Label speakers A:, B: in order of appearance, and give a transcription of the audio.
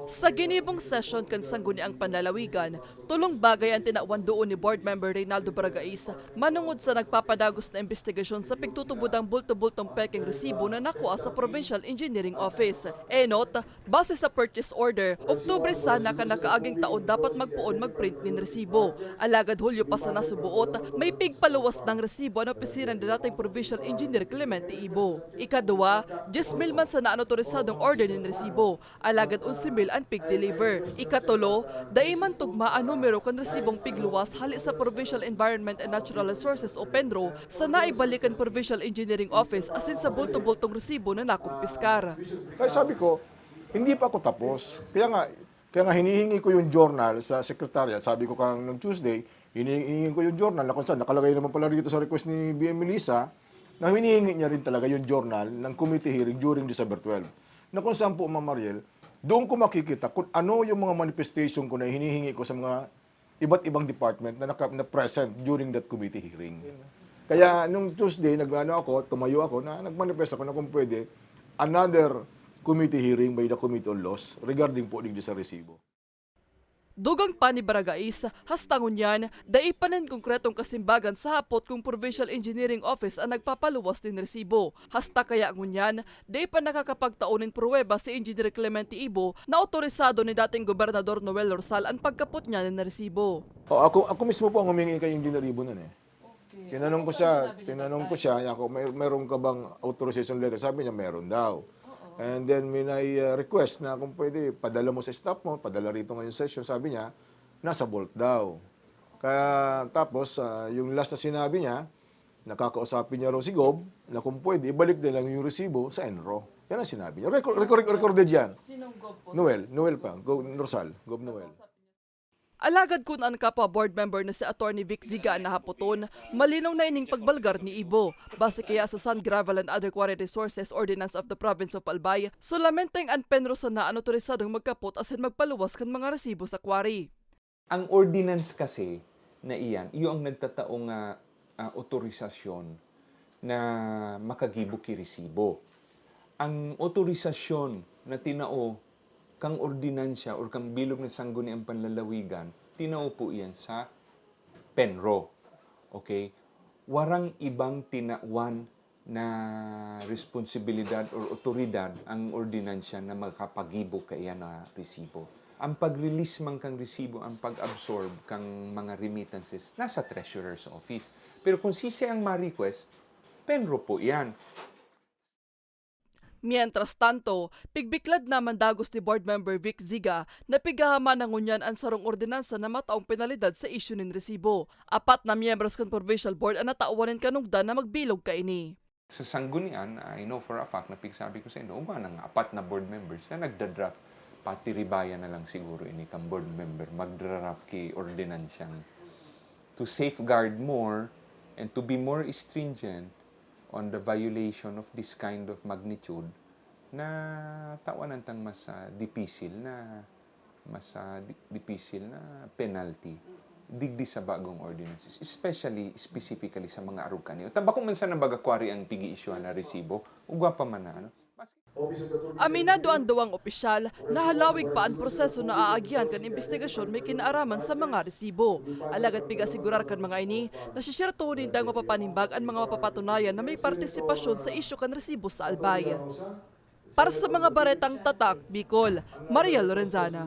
A: Sa ginibong session kan sangguniang panlalawigan, tulong bagay ang tinawan doon ni Board Member Reynaldo Baragais manungod sa nagpapadagos na investigasyon sa pigtutubod ang bulto-bultong peking resibo na nakuha sa Provincial Engineering Office. Enot, base sa purchase order, Oktubre sana ka nakaaging taon dapat magpuon magprint nin resibo. Alagad Hulyo pa sa nasubuot, may pigpaluwas ng resibo ang opisina ng dating Provincial Engineer Clemente Ibo. Ikadua, 10,000 man sa naanotorisadong order nin resibo, alagad 11,000 ang pig-deliver. Ikatulo, daiman tugma ang numero kan resibong pigluwas hali sa Provincial Environment and Natural Resources o PENRO sa naibalikan Provincial Engineering Office asin sa bulto-bultong resibo na nakumpiskar.
B: Kaya sabi ko, hindi pa ako tapos. Kaya nga hinihingi ko yung journal sa secretariat. Sabi ko kang nung Tuesday, hinihingi ko yung journal na kung saan nakalagay naman pala rito sa request ni BM Melissa na hinihingi niya rin talaga yung journal ng committee hearing during December 12. Na kung saan po, Ma'am Mariel, doon ko makikita kung ano yung mga manifestation ko na hinihingi ko sa mga iba't ibang department na present during that committee hearing. Kaya nung Tuesday, tumayo ako, na nagmanifest ako na kung pwede, another committee hearing by the Committee on Laws regarding po din sa resibo.
A: Dugang pa ni Baragais, hastangon yan, daipanan konkretong kasimbagan sa hapot kung Provincial Engineering Office ang nagpapaluwas din resibo. Hasta kaya ngunyan, daipan nakakapagtaunin pruweba si Engineer Clemente Ibo na otorisado ni dating Gobernador Noel Lorsal ang pagkapot niya ng resibo.
B: Ako mismo po ang humingi kay Engineer Ibo nun eh. Okay. Tinanong ko siya, meron ka bang authorization letter? Sabi niya, meron daw. And then may request na kung pwede, padala mo sa staff mo, padala rito ngayong session. Sabi niya, nasa vault daw. Kaya tapos, yung last na sinabi niya, nakakausapin niya raw si Gob, na kung pwede, ibalik din lang yung resibo sa Enro. Yan ang sinabi niya. Recorded yan.
A: Sinong Gob po?
B: Noel pa. Gob Noel.
A: Alagad kun ang kapwa board member na si Attorney Vic Ziga na hapoton, malinaw na ining pagbalgar ni Ibo. Base kaya sa Sand Gravel and Other Quarry Resources Ordinance of the Province of Albay, solamenteng ang penro sa naanotorisadong magkapot asin magpaluwas kan mga resibo sa quarry.
C: Ang ordinance kasi na iyan, iyo ang nagtataong otorisasyon na makagibo ki resibo. Ang otorisasyon na tinao kang ordinansya or kang bilog na sangguniang panlalawigan, tinao po iyan sa PENRO. Okay? Warang ibang tinawan na responsibilidad or otoridad ang ordinansya na makapagibo kaya na resibo. Ang pag-release man kang resibo, ang pag-absorb kang mga remittances, nasa Treasurer's Office. Pero kung sisi ang ma-request, PENRO po yan.
A: Mientras tanto, pigbiklad naman dagos ni board member Vic Ziga na pigahama ng ngunyan ang sarong ordinansa na mataong penalidad sa issue nin resibo. 4 na miyembros kan provincial board ang natauwanin kanungdan na magbilog kaini.
C: Sa sanggunian, I know for a fact na pigsabi ko sa inyo, uga ng 4 na board members na nagdadraft, pati ribaya na lang siguro ini kang board member, magdraft ki ordinansyang to safeguard more and to be more stringent on the violation of this kind of magnitude na tawanan tang mas dipisil na penalty digdi sa bagong ordinances, specifically sa mga arugan niyo. Tabako man sa nabagakwari ang pigi-issuean na resibo, ugwa pa man na, ano?
A: Aminado ang duwang opisyal na halawig pa ang proseso na aagyan kan investigasyon may kinaaraman sa mga resibo. Alagad pigasigurar kan mga ini na sisyertunin dang mapapanimbag ang mga mapapatunayan na may partisipasyon sa isyu kan resibo sa Albay. Para sa mga baretang tatak, Bicol, Maria Lorenzana.